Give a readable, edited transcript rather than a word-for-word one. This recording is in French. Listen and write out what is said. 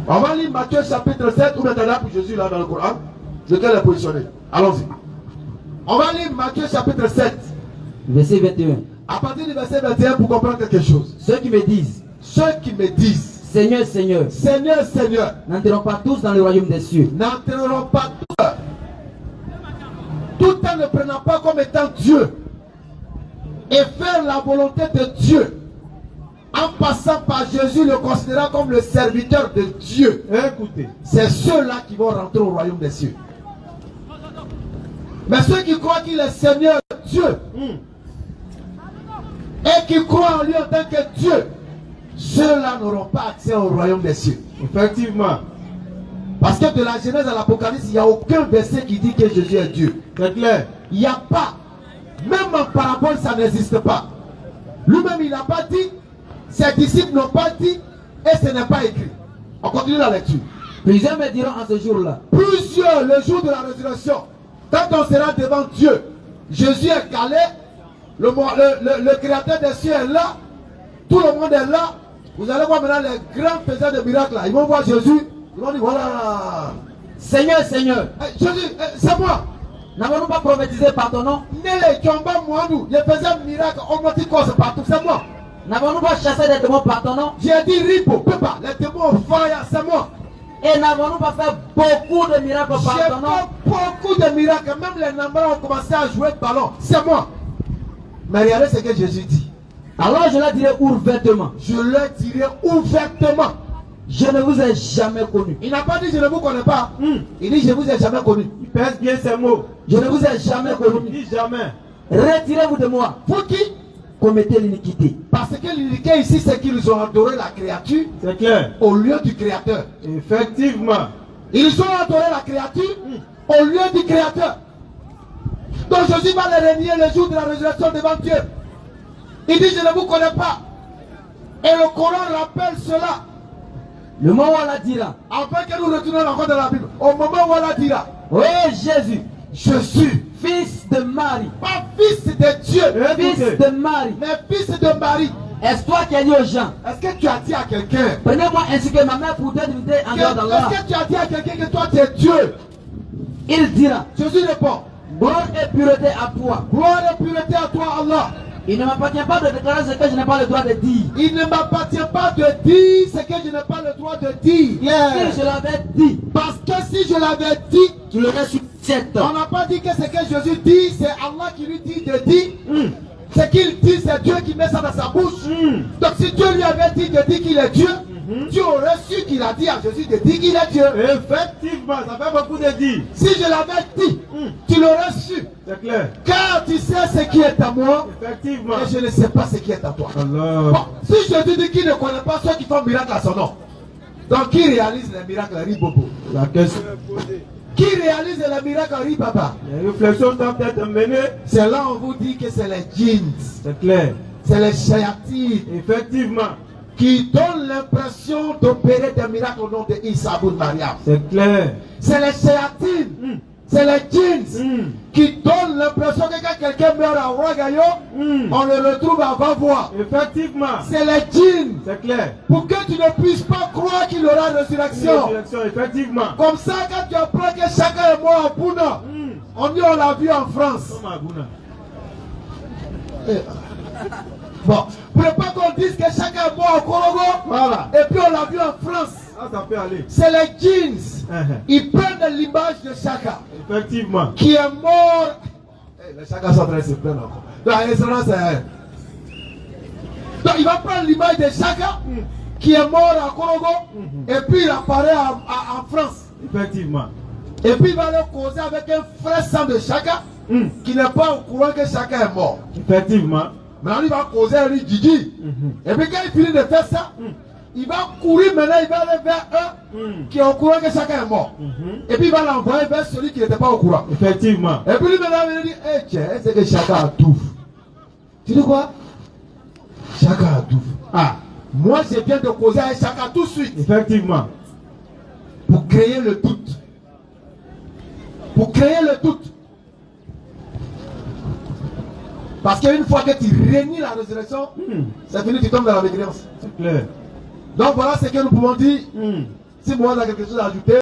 On va lire Matthieu chapitre 7, ou maintenant là pour Jésus là dans le Coran, lequel est positionné. Allons-y. On va lire Matthieu chapitre 7. Verset 21. À partir du verset 21 pour comprendre quelque chose. Ceux qui me disent, Seigneur, Seigneur, Seigneur, Seigneur, n'entreront pas tous dans le royaume des cieux. N'entreront pas tous, tout en ne prenant pas comme étant Dieu et faire la volonté de Dieu, en passant par Jésus, le considérant comme le serviteur de Dieu. Écoutez, c'est ceux-là qui vont rentrer au royaume des cieux. Mais ceux qui croient qu'il est Seigneur Dieu et qui croient en lui en tant que Dieu, ceux-là n'auront pas accès au royaume des cieux. effectivement, Parce que de la Genèse à l'Apocalypse, il n'y a aucun verset qui dit que Jésus est Dieu. c'est clair. Il n'y a pas. Même en parabole, ça n'existe pas. Lui-même, il n'a pas dit. Ses disciples n'ont pas dit. Et ce n'est pas écrit. On continue la lecture. Plusieurs me diront en ce jour-là, Plusieurs, le jour de la résurrection, quand on sera devant Dieu, Jésus est calé, le créateur des cieux est là, tout le monde est là. Vous allez voir maintenant les grands faiseurs de miracles là. Ils vont voir Jésus. Ils vont dire voilà. Seigneur, Seigneur, Jésus, c'est moi. n'avons-nous pas prophétisé par ton nom? Nele Kiomba Mouadou, il faisait un miracle, on m'a dit cause partout, c'est moi. N'avons-nous pas chassé des démons par ton nom? J'ai dit Ripo, Pepa, les démons fire, c'est moi. Et n'avons-nous pas fait beaucoup de miracles par J'ai ton nom? fait beaucoup de miracles, même les Nambara ont commencé à jouer de ballon, c'est moi. Mais regardez ce que Jésus dit. Alors je leur dirai ouvertement, Je leur dirai ouvertement. je ne vous ai jamais connu. Il n'a pas dit je ne vous connais pas. Il dit je ne vous ai jamais connu. Il pèse bien ces mots. Je ne vous ai jamais Il connu. dit jamais. Retirez-vous de moi, Pour qui? commettez l'iniquité. Parce que l'iniquité ici, c'est qu'ils ont adoré la créature C'est clair. au lieu du créateur. Effectivement. Ils ont adoré la créature au lieu du créateur. Donc Jésus va les renier le jour de la résurrection devant Dieu. Il dit je ne vous connais pas. Et le Coran rappelle cela. Le moment où Allah dira, Afin que nous retournions encore dans la Bible. Au moment où Allah dira, oh Jésus, je suis fils de Marie, pas fils de Dieu, fils de Marie, mais fils de Marie. est-ce toi qui as dit aux gens, Est-ce que tu as dit à quelqu'un prenez-moi ainsi que ma mère pour deux divinités en dehors d'Allah? Est-ce que tu as dit à quelqu'un que toi tu es Dieu? Il dira, Jésus répond, gloire et pureté à toi. gloire et pureté à toi Allah. Il ne m'appartient pas de déclarer ce que je n'ai pas le droit de dire. Il ne m'appartient pas de dire ce que je n'ai pas le droit de dire. Si je l'avais dit, Parce que si je l'avais dit, tu l'aurais su 7 on ans. n'a pas dit que ce que Jésus dit, c'est Allah qui lui dit de dire. Ce qu'il dit, c'est Dieu qui met ça dans sa bouche. Donc si Dieu lui avait dit de dire qu'il est Dieu, tu aurais su qu'il a dit à Jésus de dire qu'il est Dieu. Effectivement, ça fait beaucoup de dire. Si je l'avais dit, tu l'aurais su. C'est clair. Car tu sais ce qui est à moi, Effectivement. et je ne sais pas ce qui est à toi. Alors, Bon, si Jésus dit qu'il ne connaît pas ceux qui font miracle à son nom, donc qui réalise les miracles à Ribobo? la question est posée. Qui réalise les miracles à Ribaba? Les réflexions doivent être menées. C'est là où on vous dit que c'est les djinns, C'est clair. c'est les shayatines Effectivement. qui donnent l'impression d'opérer des miracles au nom de Issa Aboud Mariam. C'est clair. C'est les shayatines, c'est les djinns qui donnent l'impression que quand quelqu'un meurt à Ouagayo, on le retrouve à Vavois. Effectivement. C'est les djinns. C'est clair. Pour que tu ne puisses pas croire qu'il y aura résurrection. Résurrection, effectivement. Comme ça, quand tu apprends que chacun est mort à Pouna, on dit on l'a vu en France. Comme à Gouna. Bon, pour ne pas qu'on dise que chacun est mort au Korogo, Voilà. et puis on l'a vu en France. Ah, ça peut aller. C'est les jeans. Uh-huh. Ils prennent l'image de Chaka, Effectivement. qui est mort. Les Chaka sont très simples encore. La restaurant, c'est. Donc il va prendre l'image de Chaka, qui est mort à Korogo, et puis il apparaît en France. Effectivement. Et puis il va aller causer avec un frère sang de Chaka, qui n'est pas au courant que Chaka est mort. Effectivement. Maintenant il va causer un Djidji. Et puis quand il finit de faire ça, il va courir maintenant, il va aller vers un qui est au courant que Chaka est mort. Et puis il va l'envoyer vers celui qui n'était pas au courant. Effectivement. Et puis lui maintenant il dit, eh tiens, c'est que Chaka a tout. Tu dis quoi? Chaka a tout. Ah, moi je viens de causer avec Chaka tout de suite. Effectivement. Pour créer le doute. Pour créer le doute. Parce qu'une fois que tu réunis la résurrection, c'est fini, tu tombes dans la mécréance. C'est clair. Donc voilà ce que nous pouvons dire. Si Moïse a quelque chose à ajouter.